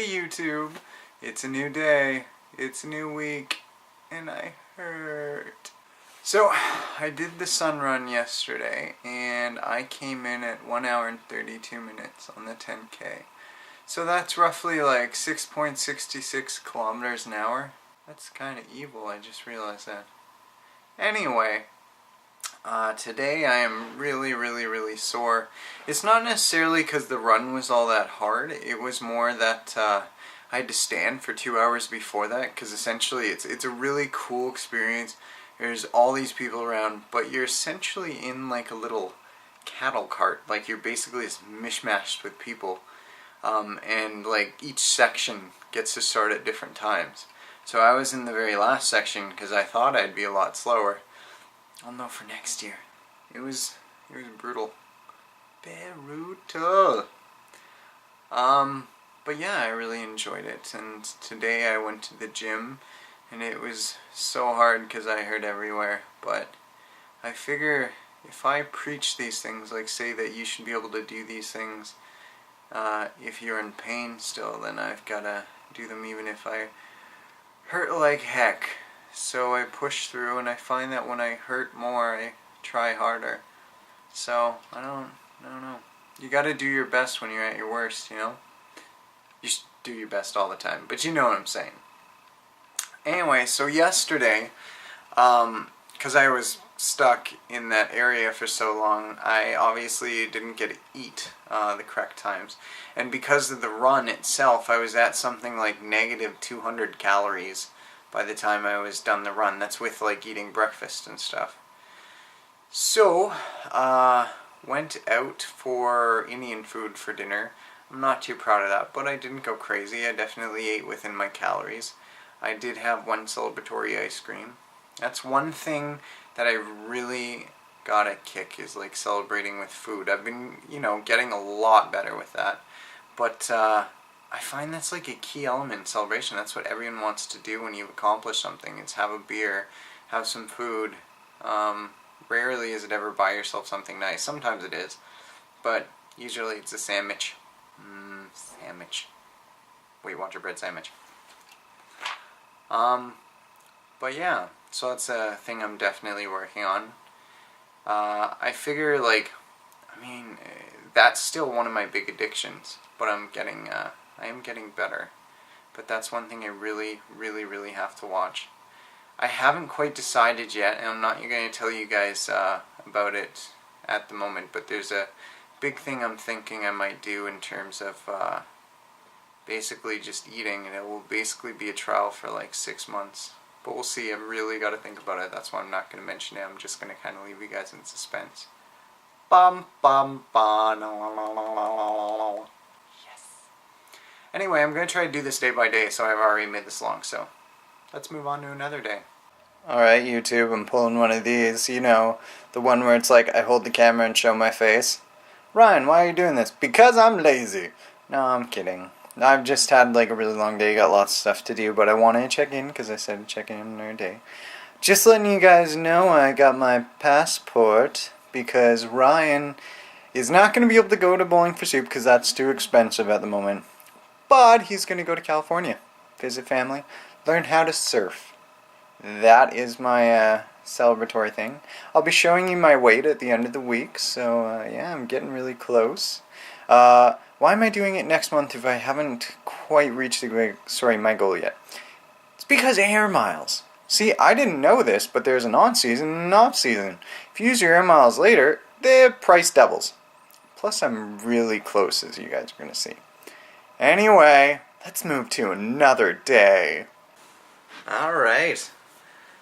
Hey YouTube, it's a new day, it's a new week, and I hurt. So, I did the sun run yesterday, and I came in at 1 hour and 32 minutes on the 10K. So that's roughly like 6.66 kilometers an hour. That's kind of evil, I just realized that. Anyway, today I am really sore. It's not necessarily because the run was all that hard, it was more that I had to stand for 2 hours before that, because essentially it's a really cool experience. There's all these people around, but you're essentially in like a little cattle cart. Like you're basically just mishmashed with people, and like each section gets to start at different times. So I was in the very last section because I thought I'd be a lot slower. I'll know for next year. It was brutal. Brutal. But yeah, I really enjoyed it. And today I went to the gym, and it was so hard because I hurt everywhere. But I figure if I preach these things, like say that you should be able to do these things if you're in pain still, then I've got to do them even if I hurt like heck. So I push through, and I find that when I hurt more, I try harder. So, I don't know. You gotta do your best when you're at your worst, you know? You should do your best all the time, but you know what I'm saying. Anyway, so yesterday, because I was stuck in that area for so long, I obviously didn't get to eat the correct times. And because of the run itself, I was at something like negative 200 calories by the time I was done the run. That's with like eating breakfast and stuff. So, went out for Indian food for dinner. I'm not too proud of that, but I didn't go crazy. I definitely ate within my calories. I did have one celebratory ice cream. That's one thing that I really got a kick, is like celebrating with food. I've been, getting a lot better with that. But, I find that's like a key element in celebration. That's what everyone wants to do when you've accomplished something. It's have a beer, have some food. Rarely is it ever buy yourself something nice. Sometimes it is, but usually it's a sandwich. Sandwich. Weight Watcher bread sandwich. But yeah, so that's a thing I'm definitely working on. I figure that's still one of my big addictions, but I am getting better. But that's one thing I really have to watch. I haven't quite decided yet, and I'm not going to tell you guys about it at the moment, but there's a big thing I'm thinking I might do in terms of basically just eating, and it will basically be a trial for like 6 months. But we'll see. I've really got to think about it. That's why I'm not going to mention it. I'm just going to kind of leave you guys in suspense. Bum bum bum. Yes. Anyway, I'm going to try to do this day by day, so I've already made this long, so let's move on to another day. Alright, YouTube, I'm pulling one of these, the one where it's like I hold the camera and show my face. Ryan, why are you doing this? Because I'm lazy. No, I'm kidding. I've just had like a really long day, got lots of stuff to do, but I wanted to check in because I said check in another day. Just letting you guys know I got my passport because Ryan is not going to be able to go to Bowling for Soup because that's too expensive at the moment. But he's going to go to California, visit family, learn how to surf. That is my celebratory thing. I'll be showing you my weight at the end of the week, so yeah, I'm getting really close. Why am I doing it next month if I haven't quite reached my goal yet? It's because air miles. See, I didn't know this, but there's an on-season and an off-season. If you use your air miles later, the price doubles. Plus, I'm really close, as you guys are going to see. Anyway, let's move to another day. Alright.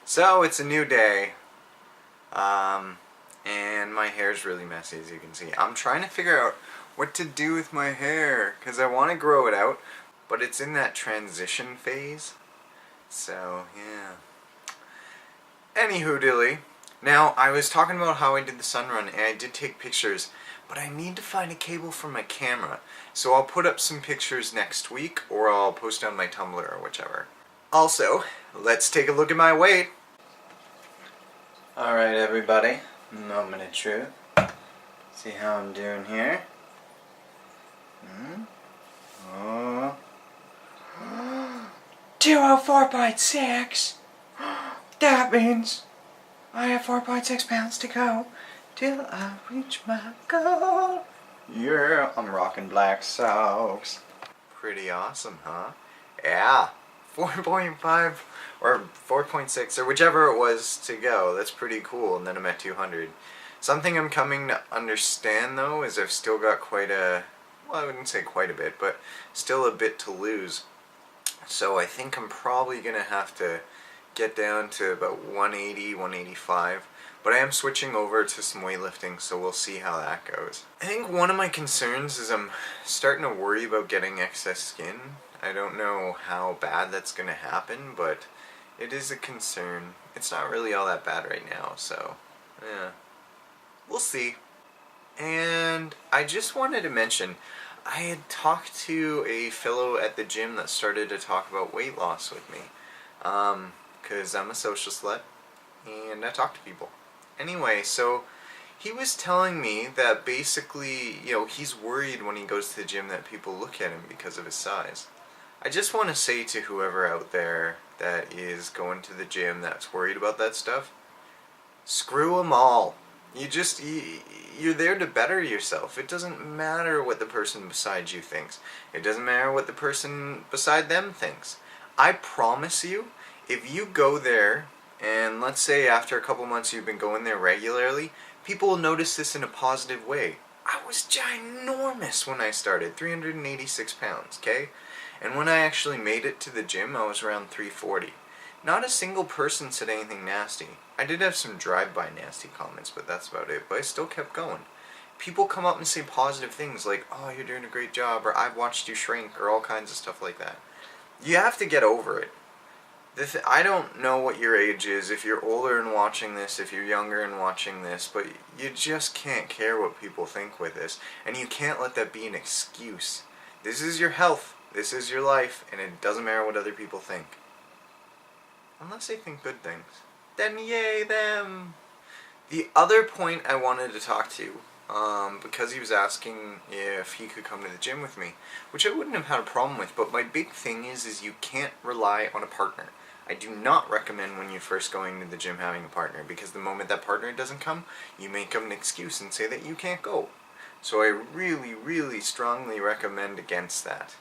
So, it's a new day. And my hair's really messy, as you can see. I'm trying to figure out what to do with my hair, because I want to grow it out, but it's in that transition phase. So, yeah. Anywho dilly. Now, I was talking about how I did the sun run, and I did take pictures, but I need to find a cable for my camera. So I'll put up some pictures next week, or I'll post on my Tumblr or whichever. Also, let's take a look at my weight. Alright everybody, moment of truth. See how I'm doing here. Oh. 204.6. That means I have 4.6 pounds to go till I reach my goal. Yeah, I'm rocking black socks. Pretty awesome, huh? Yeah. 4.5 or 4.6 or whichever it was to go. That's pretty cool. And then I'm at 200. Something I'm coming to understand though is I've still got quite a, well, I wouldn't say quite a bit, but still a bit to lose. So I think I'm probably going to have to get down to about 180, 185. But I am switching over to some weightlifting, so we'll see how that goes. I think one of my concerns is I'm starting to worry about getting excess skin. I don't know how bad that's going to happen, but it is a concern. It's not really all that bad right now, so yeah, we'll see. And I just wanted to mention, I had talked to a fellow at the gym that started to talk about weight loss with me. Because I'm a social slut, and I talk to people. Anyway, so he was telling me that basically, you know, he's worried when he goes to the gym that people look at him because of his size. I just want to say to whoever out there that is going to the gym that's worried about that stuff, screw them all. You're there to better yourself. It doesn't matter what the person beside you thinks. It doesn't matter what the person beside them thinks. I promise you, if you go there, and let's say after a couple months you've been going there regularly, people will notice this in a positive way. I was ginormous when I started, 386 pounds, okay? And when I actually made it to the gym, I was around 340. Not a single person said anything nasty. I did have some drive-by nasty comments, but that's about it. But I still kept going. People come up and say positive things like, oh, you're doing a great job, or I've watched you shrink, or all kinds of stuff like that. You have to get over it. I don't know what your age is, if you're older and watching this, if you're younger and watching this, but you just can't care what people think with this. And you can't let that be an excuse. This is your health. This is your life, and it doesn't matter what other people think. Unless they think good things. Then yay them! The other point I wanted to talk to, because he was asking if he could come to the gym with me, which I wouldn't have had a problem with, but my big thing is you can't rely on a partner. I do not recommend when you're first going to the gym having a partner, because the moment that partner doesn't come, you make up an excuse and say that you can't go. So I really, really strongly recommend against that.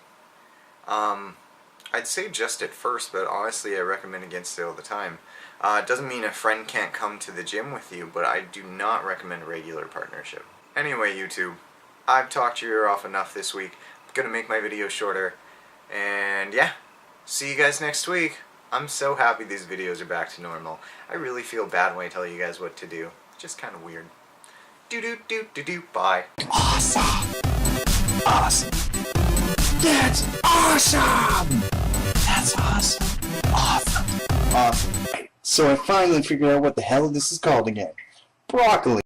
I'd say just at first, but honestly I recommend against it all the time. It doesn't mean a friend can't come to the gym with you, but I do not recommend a regular partnership. Anyway, YouTube, I've talked your ear off enough this week. I'm gonna make my video shorter, and yeah, see you guys next week. I'm so happy these videos are back to normal. I really feel bad when I tell you guys what to do. It's just kind of weird. Bye. Awesome! Awesome! That's awesome! That's awesome! Awesome! Awesome. So I finally figured out what the hell this is called again. Broccoli.